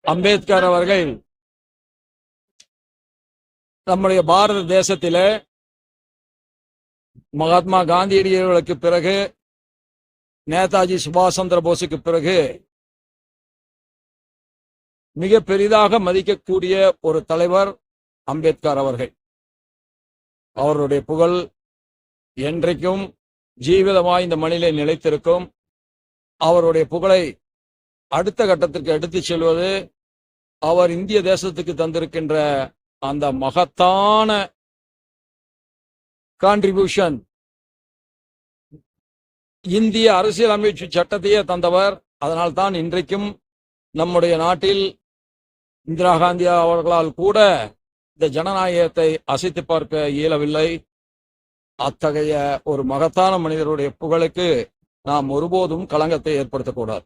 அம்பேத்கர் அவர்கள் நம்முடைய பாரத தேசத்திலே மகாத்மா காந்தியடிகளுக்கு பிறகு, நேதாஜி சுபாஷ் சந்திர போஸுக்கு பிறகு மிக பெரிதாக மதிக்கக்கூடிய ஒரு தலைவர் அம்பேத்கர் அவர்கள். அவருடைய புகழ் என்றைக்கும் ஜீவிதமாய் இந்த மண்ணிலே நிலைத்திருக்கும். அவருடைய புகழை அடுத்த கட்டத்திற்கு எடுத்துச் செல்வது அவர் இந்திய தேசத்துக்கு தந்திருக்கின்ற அந்த மகத்தான கான்ட்ரிபியூஷன். இந்திய அரசியலமைப்பு சட்டத்தையே தந்தவர். அதனால்தான் இன்றைக்கும் நம்முடைய நாட்டில் இந்திரா காந்தி அவர்களால் கூட இந்த ஜனநாயகத்தை அசைத்து பார்க்க இயலவில்லை. அத்தகைய ஒரு மகத்தான மனிதருடைய புகழுக்கு நாம் ஒருபோதும் களங்கத்தை ஏற்படுத்தக்கூடாது.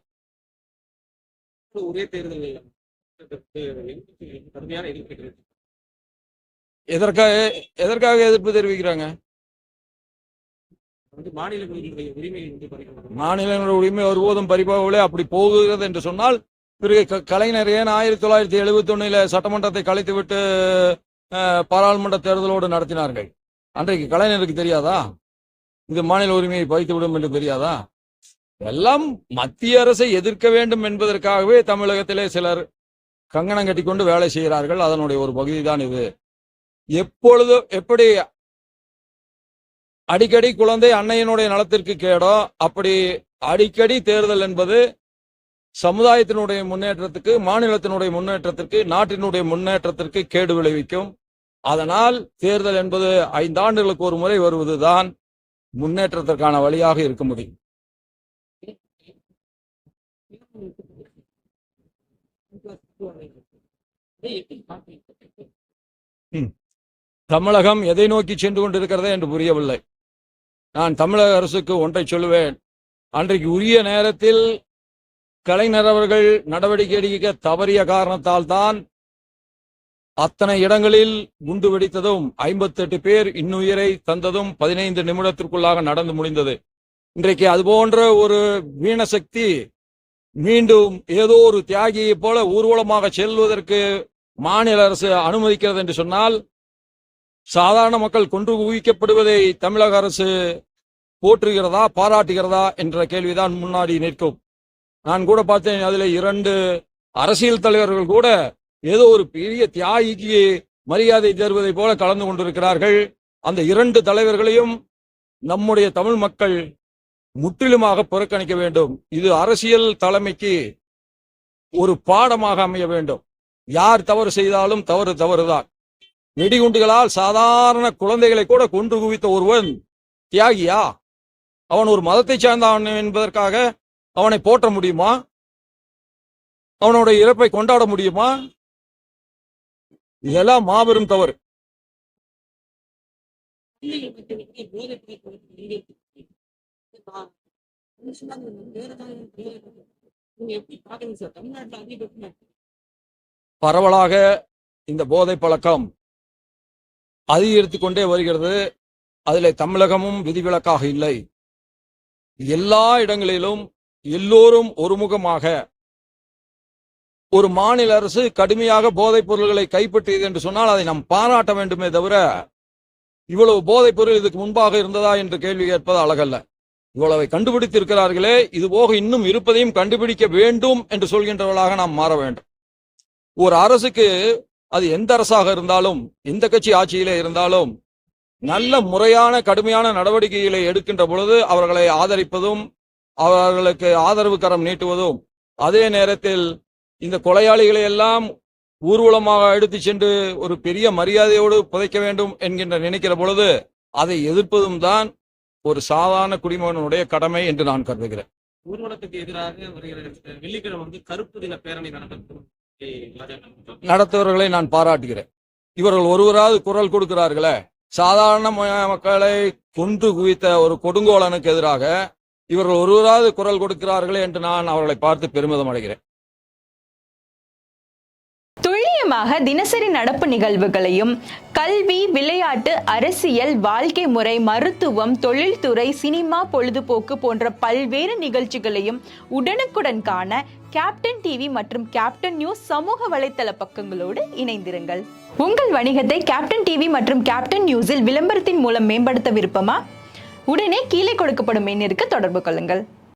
ஒரே தேர்தல் கடுமையான எதிர்ப்பு. எதற்காக எதிர்ப்பு தெரிவிக்கிறாங்க? மாநிலங்களுடைய உரிமை ஒருபோதும் பறிபோகவில்லை. அப்படி போகுகிறது என்று சொன்னால் பிறகு கலைஞர் ஏன் 1971 சட்டமன்றத்தை கலைத்துவிட்டு பாராளுமன்ற தேர்தலோடு நடத்தினார்கள்? அன்றைக்கு கலைஞருக்கு தெரியாதா இது மாநில உரிமையை பறித்துவிடும் என்று தெரியாதா? எல்லாம் மத்திய அரசை எதிர்க்க வேண்டும் என்பதற்காகவே தமிழகத்திலே சிலர் கங்கணம் கட்டிக்கொண்டு வேலை செய்கிறார்கள். அதனுடைய ஒரு பகுதி தான் இது. எப்பொழுதும் எப்படி அடிக்கடி குழந்தை அன்னையினுடைய நலத்திற்கு கேடோ, அப்படி அடிக்கடி தேர்தல் என்பது சமுதாயத்தினுடைய முன்னேற்றத்துக்கு, மாநிலத்தினுடைய முன்னேற்றத்திற்கு, நாட்டினுடைய முன்னேற்றத்திற்கு கேடு விளைவிக்கும். அதனால் தேர்தல் என்பது 5 ஆண்டுகளுக்கு ஒரு முறை வருவதுதான் முன்னேற்றத்திற்கான வழியாக இருக்க முடியும். தமிழகம் எதை நோக்கி சென்று கொண்டிருக்கிறதே என்று புரியவில்லை. நான் தமிழக அரசுக்கு ஒன்றை சொல்லுவேன். அன்றைக்கு உரிய நேரத்தில் கலைஞர் அவர்கள் நடவடிக்கை எடுக்க தவறிய காரணத்தால் தான் அத்தனை இடங்களில் குண்டு வெடித்ததும் 58 பேர் இன்னுயிரை தந்ததும் 15 நிமிடத்திற்குள்ளாக நடந்து முடிந்தது. இன்றைக்கு அதுபோன்ற ஒரு வீணசக்தி மீண்டும் ஏதோ ஒரு தியாகியை போல ஊர்வலமாக செல்வதற்கு மாநில அரசு அனுமதிக்கிறது என்று சொன்னால், சாதாரண மக்கள் கொன்று குவிக்கப்படுவதை தமிழக அரசு போற்றுகிறதா, பாராட்டுகிறதா என்ற கேள்விதான் முன்னாடி நிற்கும். நான் கூட பார்த்தேன், அதில் 2 அரசியல் தலைவர்கள் கூட ஏதோ ஒரு பெரிய தியாகிக்கு மரியாதை தருவதை போல கலந்து கொண்டிருக்கிறார்கள். அந்த 2 தலைவர்களையும் நம்முடைய தமிழ் மக்கள் முற்றிலுமாக புறக்கணிக்க வேண்டும். இது அரசியல் தலைமைக்கு ஒரு பாடமாக அமைய வேண்டும். யார் தவறு செய்தாலும் தவறுதான். வெடிகுண்டுகளால் சாதாரண குழந்தைகளை கூட கொன்று குவித்த ஒருவன் தியாகியா? அவன் ஒரு மதத்தை சார்ந்தவன் என்பதற்காக அவனை போற்ற முடியுமா? அவனுடைய இறப்பை கொண்டாட முடியுமா? இதெல்லாம் மாபெரும் தவறு. பரவலாக இந்த போதை பழக்கம் அதிகரித்துக் கொண்டே வருகிறது. அதில் தமிழகமும் விதிவிலக்காக இல்லை. எல்லா இடங்களிலும் எல்லோரும் ஒருமுகமாக ஒரு மாநில அரசு கடுமையாக போதைப் பொருள்களை கைப்பற்றியது என்று சொன்னால் அதை நாம் பாராட்ட வேண்டுமே தவிர, இவ்வளவு போதைப் பொருள் இதுக்கு முன்பாக இருந்ததா என்று கேள்வி கேட்பது அழகல்ல. இவ்வளவை கண்டுபிடித்திருக்கிறார்களே, இது போக இன்னும் இருப்பதையும் கண்டுபிடிக்க வேண்டும் என்று சொல்கின்றவர்களாக நாம் மாற வேண்டும். ஒரு அரசுக்கு, அது எந்த அரசாக இருந்தாலும், எந்த கட்சி ஆட்சியிலே இருந்தாலும், நல்ல முறையான கடுமையான நடவடிக்கைகளை எடுக்கின்ற பொழுது அவர்களை ஆதரிப்பதும் அவர்களுக்கு ஆதரவு கரம் நீட்டுவதும், அதே நேரத்தில் இந்த கொலையாளிகளை எல்லாம் ஊர்வலமாக எடுத்து சென்று ஒரு பெரிய மரியாதையோடு புதைக்க வேண்டும் என்கின்ற நினைக்கிற பொழுது அதை எதிர்ப்பதும் தான் ஒரு சாதாரண குடிமகனுடைய கடமை என்று நான் கருதுகிறேன். ஊர்வலத்துக்கு எதிராக வெள்ளிக்கிழமை கருப்பு தின பேரணி நடத்துவர்களை நான் பாராட்டுகிறேன். இவர்கள் ஒருவராவது குரல் கொடுக்கிறார்களே. சாதாரண மக்களை கொன்று குவித்த ஒரு கொடுங்கோலனுக்கு எதிராக இவர்கள் ஒருவராவது குரல் கொடுக்கிறார்களே என்று நான் அவர்களை பார்த்து பெருமிதம் அடைகிறேன். முக்கியமாக தினசரி நடப்பு நிகழ்வுகளையும் கல்வி, விளையாட்டு, அரசியல், வாழ்க்கை முறை, மருத்துவம், தொழில்துறை, சினிமா, பொழுதுபோக்கு போன்ற பல்வேறு நிகழ்ச்சிகளையும் உடனுக்குடன் காண கேப்டன் டிவி மற்றும் கேப்டன் நியூஸ் சமூக வலைத்தள பக்கங்களோடு இணைந்திருங்கள். உங்கள் வணிகத்தை கேப்டன் டிவி மற்றும் கேப்டன் நியூஸில் விளம்பரத்தின் மூலம் மேம்படுத்த விருப்பமா? உடனே கீழே கொடுக்கப்படும் எண்ணிற்கு தொடர்பு கொள்ளுங்கள்.